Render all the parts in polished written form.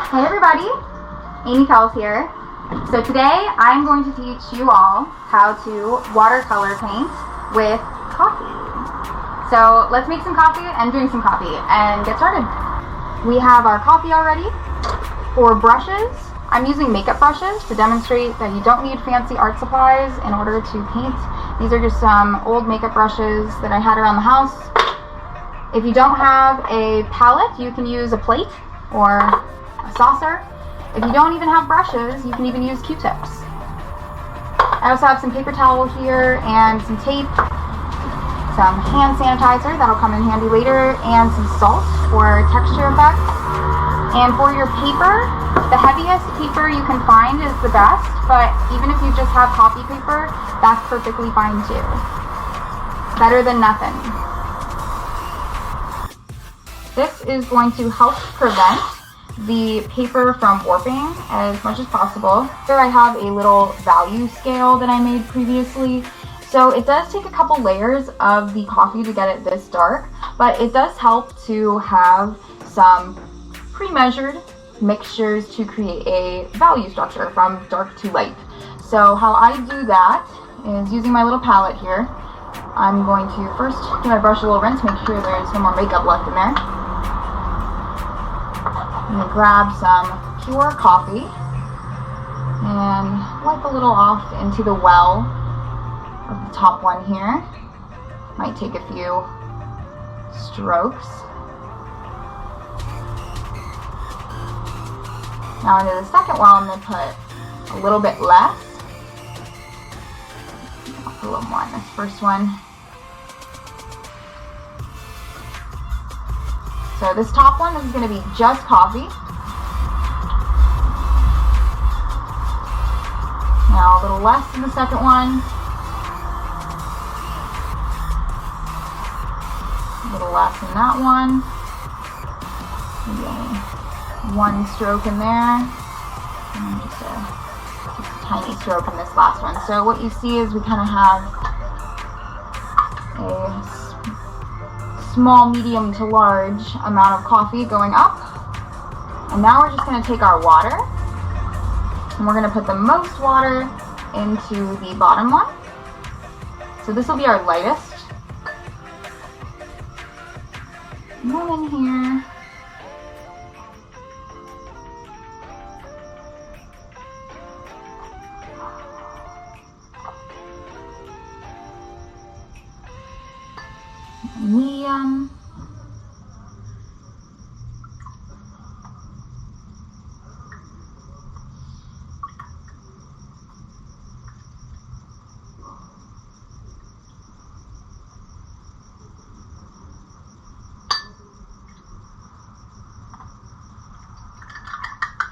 Hey everybody, Amy Kells here. So today I'm going to teach you all how to watercolor paint with coffee. So let's make some coffee and drink some coffee and get started. We have our coffee already. For brushes, I'm using makeup brushes to demonstrate that you don't need fancy art supplies in order to paint. These are just some old makeup brushes that I had around the house. If you don't have a palette, you can use a plate or a saucer. If you don't even have brushes, you can even use Q-tips. I also have some paper towel here and some tape, some hand sanitizer that'll come in handy later, and some salt for texture effect. And for your paper, the heaviest paper you can find is the best, but even if you just have copy paper, that's perfectly fine too. Better than nothing. This is going to help prevent the paper from warping as much as possible. Here I have a little value scale that I made previously. So it does take a couple layers of the coffee to get it this dark, but it does help to have some pre-measured mixtures to create a value structure from dark to light. So how I do that is using my little palette here. I'm going to first give my brush a little rinse, make sure there's no more makeup left in there. I'm going to grab some pure coffee and wipe a little off into the well of the top one here. Might take a few strokes. Now into the second well, I'm going to put a little bit less. I'll put a little more on this first one. So this top one is going to be just coffee. Now a little less in the second one. A little less in that one. Maybe only one stroke in there. And just a tiny stroke in this last one. So what you see is we kind of have a small, medium to large amount of coffee going up. And now we're just going to take our water and we're going to put the most water into the bottom one. So this will be our lightest. And then in here, medium.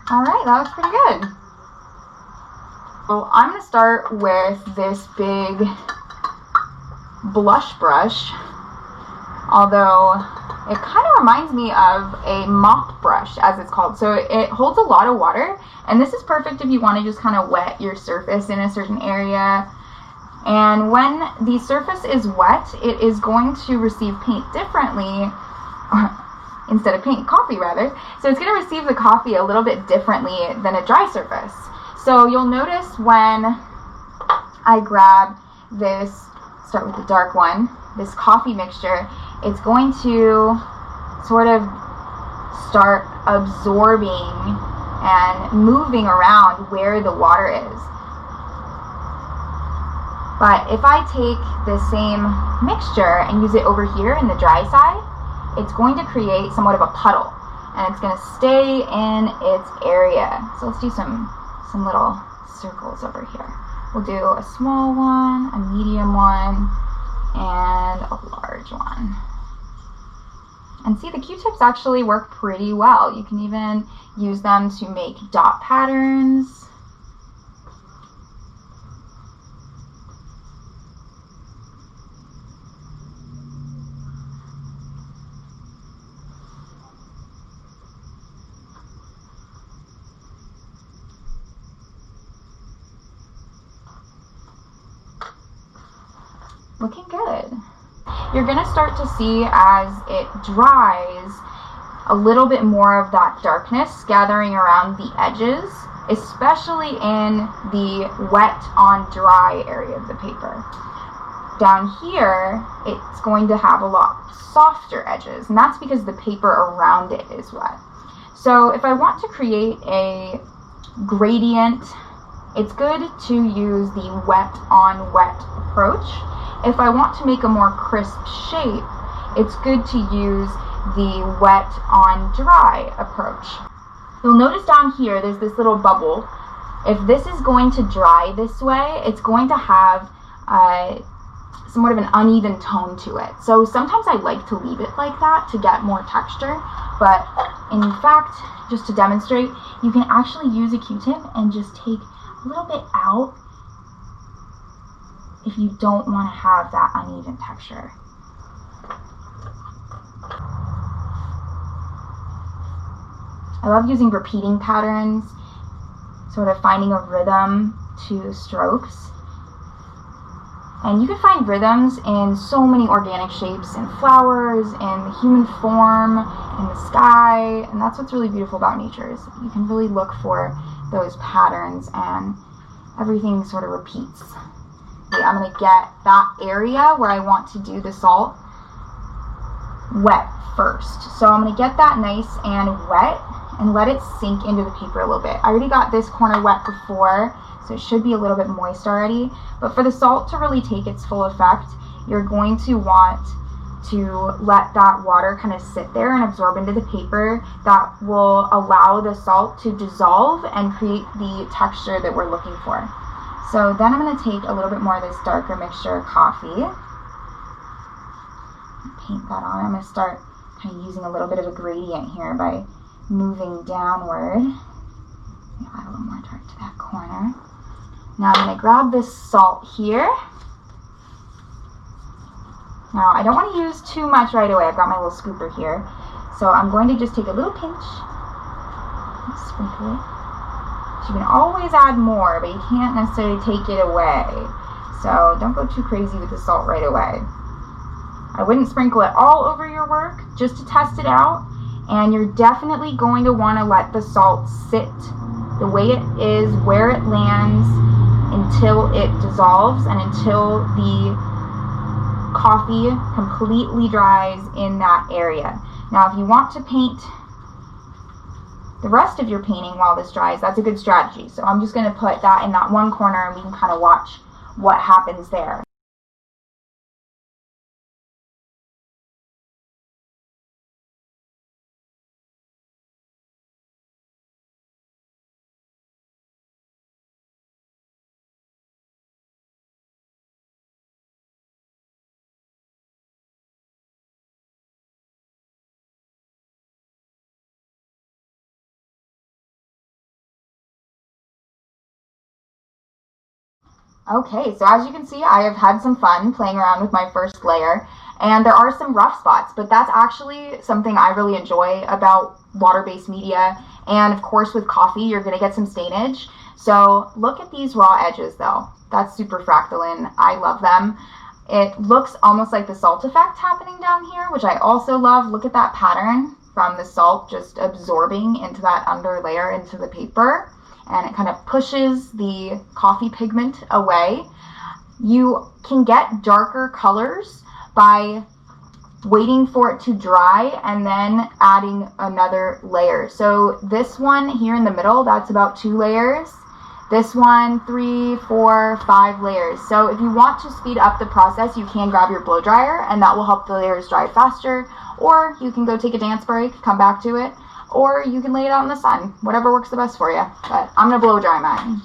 All right, that was pretty good. So I'm going to start with this big blush brush. Although it kind of reminds me of a mop brush, as it's called. So it holds a lot of water, and this is perfect if you want to just kind of wet your surface in a certain area. And when the surface is wet, it is going to receive paint differently, instead of paint, coffee rather. So it's going to receive the coffee a little bit differently than a dry surface. So you'll notice when I grab this, start with the dark one, this coffee mixture, it's going to sort of start absorbing and moving around where the water is. But if I take the same mixture and use it over here in the dry side, it's going to create somewhat of a puddle, and it's going to stay in its area. So let's do some little circles over here. We'll do a small one, a medium one, and a large one. And see, the Q-tips actually work pretty well. You can even use them to make dot patterns. Looking good. You're going to start to see as it dries a little bit more of that darkness gathering around the edges, especially in the wet on dry area of the paper. Down here, it's going to have a lot softer edges, and that's because the paper around it is wet. So if I want to create a gradient, it's good to use the wet on wet approach. If I want to make a more crisp shape, it's good to use the wet on dry approach. You'll notice down here there's this little bubble. If this is going to dry this way, it's going to have somewhat of an uneven tone to it. So sometimes I like to leave it like that to get more texture, but in fact, just to demonstrate, you can actually use a Q-tip and just take a little bit out if you don't want to have that uneven texture. I love using repeating patterns, sort of finding a rhythm to strokes. And you can find rhythms in so many organic shapes, in flowers, in the human form, in the sky, and that's what's really beautiful about nature, is you can really look for those patterns and everything sort of repeats. Okay, I'm going to get that area where I want to do the salt wet first. So I'm going to get that nice and wet and let it sink into the paper a little bit. I already got this corner wet before, so it should be a little bit moist already. But for the salt to really take its full effect, you're going to want to let that water kind of sit there and absorb into the paper. That will allow the salt to dissolve and create the texture that we're looking for. So then I'm going to take a little bit more of this darker mixture of coffee. Paint that on. I'm going to start kind of using a little bit of a gradient here by moving downward. Add a little more dark to that corner. Now I'm going to grab this salt here. Now I don't want to use too much right away. I've got my little scooper here. So I'm going to just take a little pinch and sprinkle it. You can always add more, but you can't necessarily take it away. So don't go too crazy with the salt right away. I wouldn't sprinkle it all over your work, just to test it out. And you're definitely going to want to let the salt sit the way it is, where it lands, until it dissolves and until the coffee completely dries in that area. Now, if you want to paint the rest of your painting while this dries, that's a good strategy. So I'm just going to put that in that one corner and we can kind of watch what happens there. Okay, so as you can see, I have had some fun playing around with my first layer, and there are some rough spots, but that's actually something I really enjoy about water-based media. And of course with coffee, you're gonna get some stainage. So look at these raw edges though. That's super fractaline. I love them. It looks almost like the salt effect happening down here, which I also love. Look at that pattern from the salt just absorbing into that under layer into the paper. And it kind of pushes the coffee pigment away. You can get darker colors by waiting for it to dry and then adding another layer. So this one here in the middle, that's about 2 layers. This one, 3, 4, 5 layers. So if you want to speed up the process, you can grab your blow dryer and that will help the layers dry faster. Or you can go take a dance break, come back to it. Or you can lay it out in the sun, whatever works the best for you. But I'm gonna blow dry mine.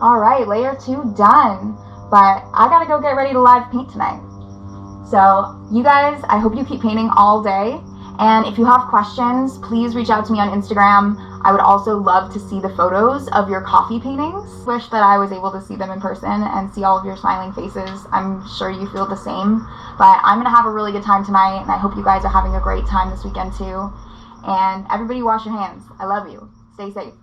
Alright, layer 2 done. But I gotta go get ready to live paint tonight. So you guys, I hope you keep painting all day. And if you have questions, please reach out to me on Instagram. I would also love to see the photos of your coffee paintings. Wish that I was able to see them in person and see all of your smiling faces. I'm sure you feel the same. But I'm gonna have a really good time tonight, and I hope you guys are having a great time this weekend too. And everybody wash your hands. I love you. Stay safe.